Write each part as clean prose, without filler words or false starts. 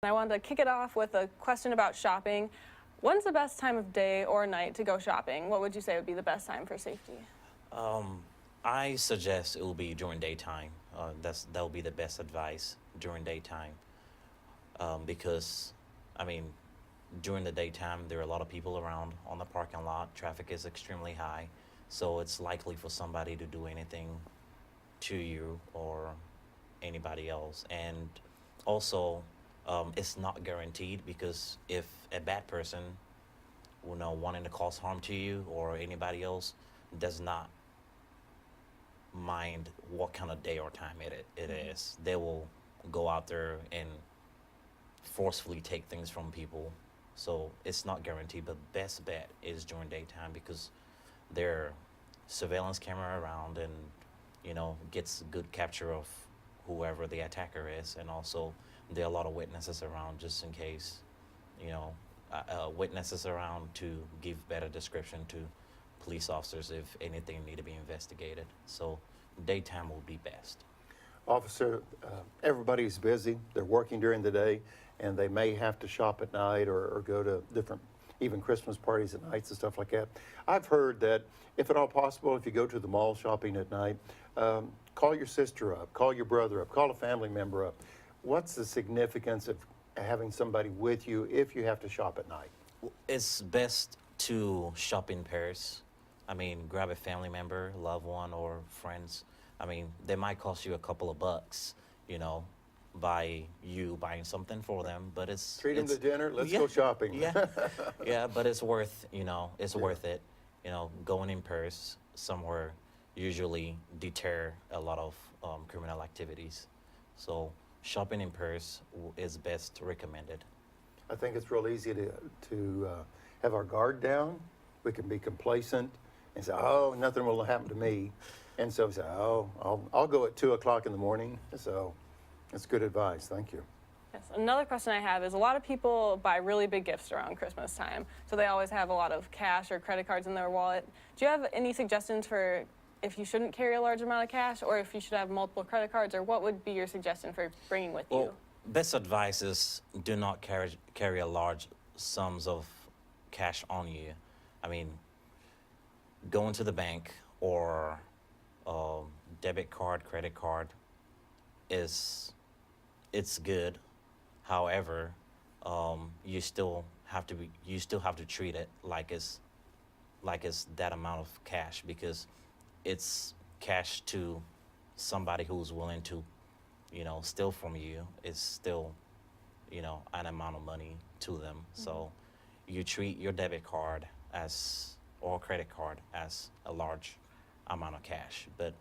I wanted to kick it off with a question about shopping. When's the best time of day or night to go shopping? What would you say would be the best time for safety? I suggest it will be during daytime. That will be the best advice during daytime, because, I mean, during the daytime there are a lot of people around on the parking lot. Traffic is extremely high, so it's likely for somebody to do anything to you or anybody else. And also, it's not guaranteed, because if a bad person, wanting to cause harm to you or anybody else, does not mind what kind of day or time it is, they will go out there and forcefully take things from people. So it's not guaranteed, but best bet is during daytime, because there are surveillance camera around, and gets good capture of whoever the attacker is. And also there are a lot of witnesses around, just in case, witnesses around to give better description to police officers if anything need to be investigated. So daytime will be best. Officer, everybody's busy. They're working during the day, and they may have to shop at night or go to different, even Christmas parties at nights and stuff like that. I've heard that if at all possible, if you go to the mall shopping at night, call your sister up, call your brother up, call a family member up. What's the significance of having somebody with you if you have to shop at night? It's best to shop in pairs. I mean, grab a family member, loved one, or friends. I mean, they might cost you a couple of bucks, by you buying something for them, but treat them to dinner. Let's go shopping. Yeah, but it's worth worth it. Going in pairs somewhere usually deter a lot of criminal activities. So shopping in pairs is best recommended. I think it's real easy to have our guard down. We can be complacent and say, "Oh, nothing will happen to me," and so we say, "Oh, I'll go at 2 o'clock in the morning." So that's good advice. Thank you. Yes. Another question I have is, a lot of people buy really big gifts around Christmas time, so they always have a lot of cash or credit cards in their wallet. Do you have any suggestions for if you shouldn't carry a large amount of cash, or if you should have multiple credit cards, or what would be your suggestion for bringing with you? Best advice is do not carry a large sums of cash on you. I mean, going to the bank or debit card, credit card it's good. However, you still have to treat it like it's that amount of cash, because it's cash to somebody who's willing to, steal from you. It's still, an amount of money to them. Mm-hmm. So you treat your debit card or credit card as a large amount of cash, but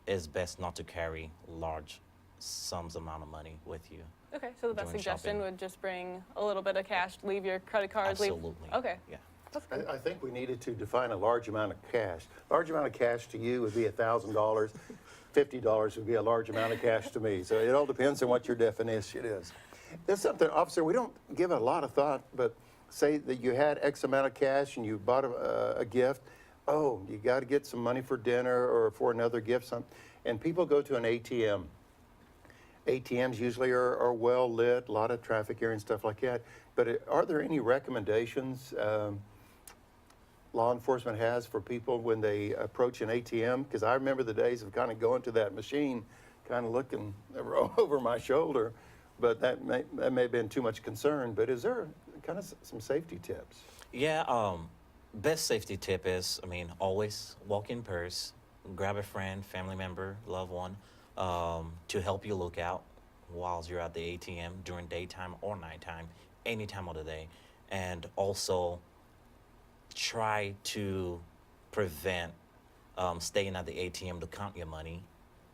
it's best not to carry large sums amount of money with you. Okay, so the best suggestion would just bring a little bit of cash, leave your credit cards. Absolutely. Okay. Yeah. I think we needed to define a large amount of cash. Large amount of cash to you would be $1,000. $50 would be a large amount of cash to me. So it all depends on what your definition is. There's something, officer, we don't give a lot of thought, but say that you had X amount of cash and you bought a gift. Oh, you got to get some money for dinner or for another gift. And people go to an ATM. ATMs usually are well lit, a lot of traffic here and stuff like that. But are there any recommendations law enforcement has for people when they approach an ATM? Because I remember the days of kind of going to that machine, kind of looking over my shoulder, but that may have been too much concern. But is there kind of some safety tips? Yeah, best safety tip is, always walk in pairs, grab a friend, family member, loved one, to help you look out while you're at the ATM during daytime or nighttime, any time of the day. And also try to prevent staying at the ATM to count your money,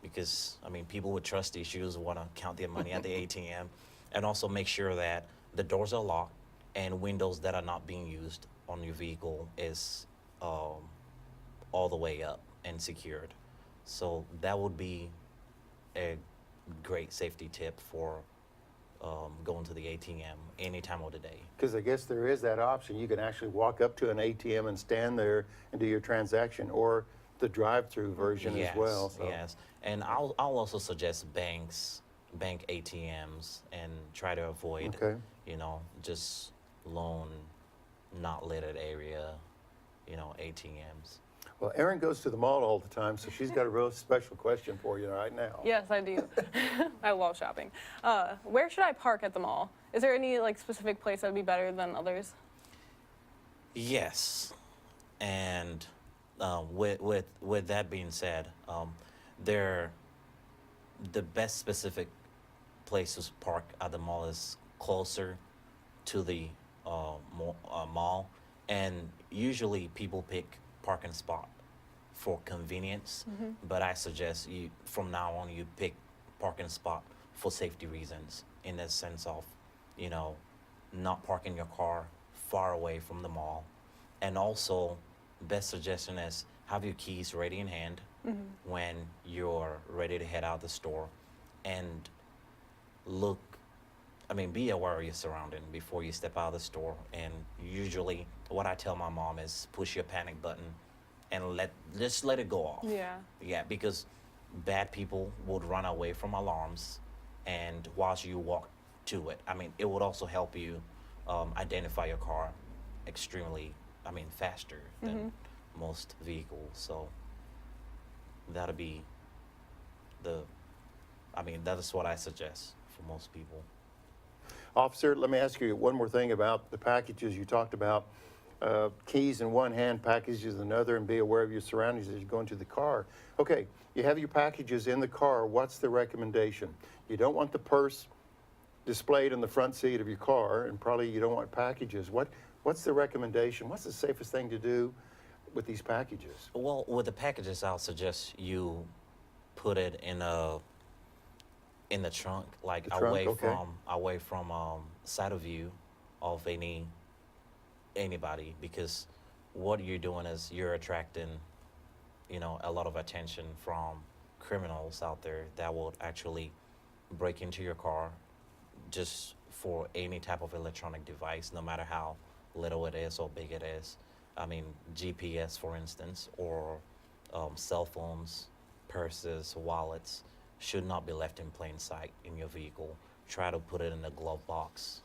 because people with trust issues want to count their money at the ATM. And also make sure that the doors are locked and windows that are not being used on your vehicle is all the way up and secured. So that would be a great safety tip for going to the ATM any time of the day. Because I guess there is that option. You can actually walk up to an ATM and stand there and do your transaction, or the drive-through version as well. So. Yes, and I'll also suggest banks bank ATMs and try to avoid, Okay. just lone, not littered area, ATMs. Well, Erin goes to the mall all the time, so she's got a real special question for you right now. Yes, I do. I love shopping. Where should I park at the mall? Is there any specific place that would be better than others? Yes, and with that being said, there the best specific place to park at the mall is closer to the mall, and usually people pick parking spot for convenience. But I suggest you from now on you pick parking spot for safety reasons, in the sense of not parking your car far away from the mall, and also best suggestion is have your keys ready in hand when you're ready to head out the store, and be aware of your surrounding before you step out of the store. And usually what I tell my mom is push your panic button and just let it go off. Yeah, because bad people would run away from alarms, and whilst you walk to it, it would also help you identify your car extremely, faster than most vehicles. So that'll be that is what I suggest for most people. Officer, let me ask you one more thing about the packages you talked about. Keys in one hand, packages in another, and be aware of your surroundings as you go into the car. Okay, you have your packages in the car. What's the recommendation? You don't want the purse displayed in the front seat of your car, and probably you don't want packages. What's the recommendation? What's the safest thing to do with these packages? Well, with the packages, I'll suggest you put it in the trunk, The trunk, okay. away from sight of view of anybody, because what you're doing is you're attracting a lot of attention from criminals out there that will actually break into your car just for any type of electronic device, no matter how little it is or big it is. GPS, for instance, or cell phones, purses, wallets should not be left in plain sight in your vehicle. Try to put it in the glove box.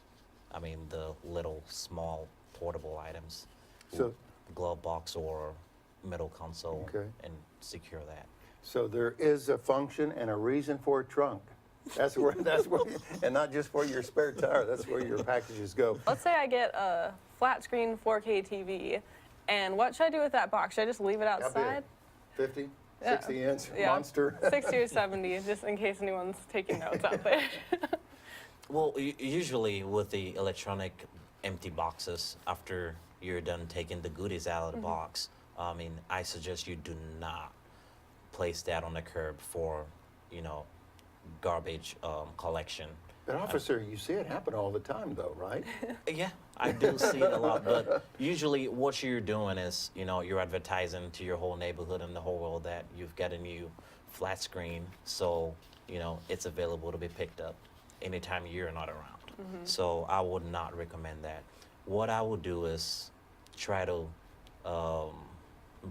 The little small portable items. So- glove box or middle console, Okay. and secure that. So there is a function and a reason for a trunk. That's where, and not just for your spare tire, that's where your packages go. Let's say I get a flat screen 4K TV, and what should I do with that box? Should I just leave it How big? outside? 50, Yeah. 60 inch Yeah. monster? 60 or 70, just in case anyone's taking notes out there. Well, usually with the electronic empty boxes, after you're done taking the goodies out of the box, I suggest you do not place that on the curb for, garbage collection. But officer, you see it happen all the time though, right? Yeah, I do see it a lot, but usually what you're doing is, you're advertising to your whole neighborhood and the whole world that you've got a new flat screen, so, it's available to be picked up anytime you're not around. So I would not recommend that. What I would do is try to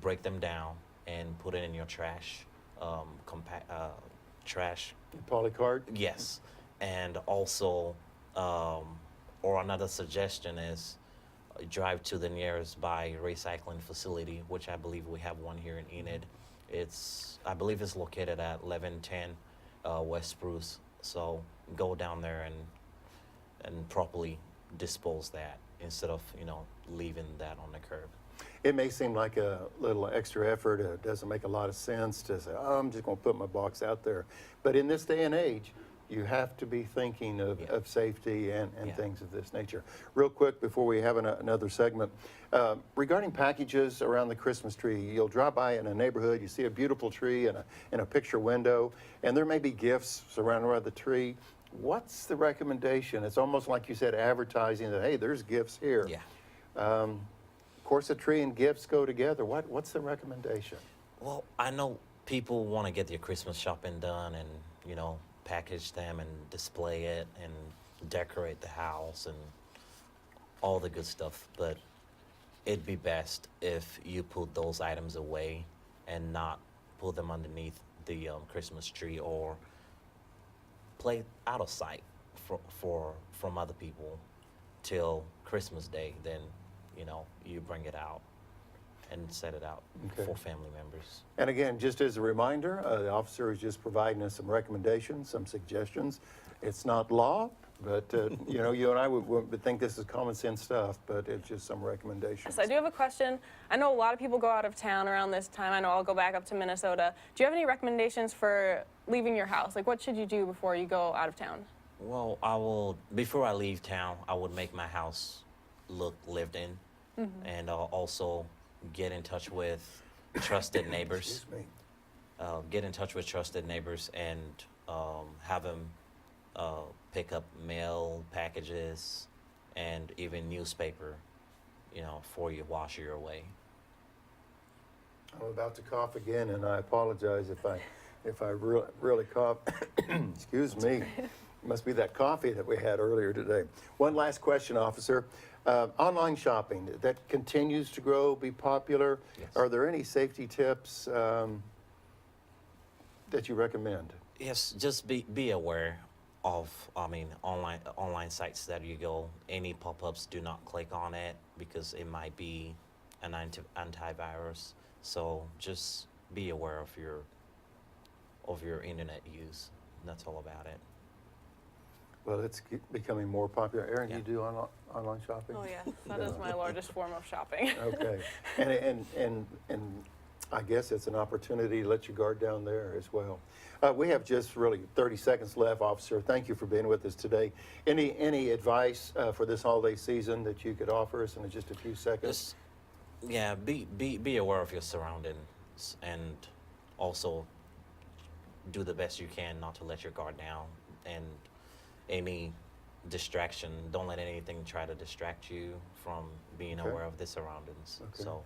break them down and put it in your trash, trash. Polycard? Yes, and also, or another suggestion is drive to the nearest by recycling facility, which I believe we have one here in Enid. I believe it's located at 1110 West Spruce. So go down there and properly dispose that instead of leaving that on the curb. It may seem like a little extra effort. It doesn't make a lot of sense to say, oh, I'm just going to put my box out there. But in this day and age, you have to be thinking of, Yeah. of safety and Yeah. things of this nature. Real quick before we have another segment, regarding packages around the Christmas tree, you'll drive by in a neighborhood, you see a beautiful tree in a picture window, and there may be gifts surrounded around the tree. What's the recommendation? It's almost like you said, advertising that, hey, there's gifts here. Yeah. Of course, a tree and gifts go together. What's the recommendation? Well, I know people want to get their Christmas shopping done and, package them and display it and decorate the house and all the good stuff. But it'd be best if you put those items away and not put them underneath the Christmas tree, or play out of sight from other people till Christmas Day. Then, you know, you bring it out and set it out Okay. for family members. And again, just as a reminder, the officer is just providing us some recommendations, some suggestions. It's not law, but you know, you and I would think this is common sense stuff, but it's just some recommendations. So I do have a question. I know a lot of people go out of town around this time. I know I'll go back up to Minnesota. Do you have any recommendations for leaving your house? Like, what should you do before you go out of town? Well, before I leave town, I would make my house look lived in, and also get in touch with trusted neighbors. Excuse me. Get in touch with trusted neighbors and have them pick up mail packages and even newspaper, you know, for you while you're away. I'm about to cough again, and I apologize if I really cough. Excuse me. Must be that coffee that we had earlier today. One last question, officer. Online shopping, that continues to grow, be popular. Yes. Are there any safety tips that you recommend? Yes, just be aware of, online sites that you go. Any pop-ups, do not click on it because it might be an antivirus. So just be aware of your internet use. That's all about it. Well, it's becoming more popular. Aaron, Yeah. you do online shopping? Oh, yeah. That is my largest form of shopping. Okay. And I guess it's an opportunity to let your guard down there as well. We have just really 30 seconds left, officer. Thank you for being with us today. Any advice for this holiday season that you could offer us in just a few seconds? Be aware of your surroundings and also do the best you can not to let your guard down, and any distraction, don't let anything try to distract you from being Okay. aware of the surroundings. Okay. So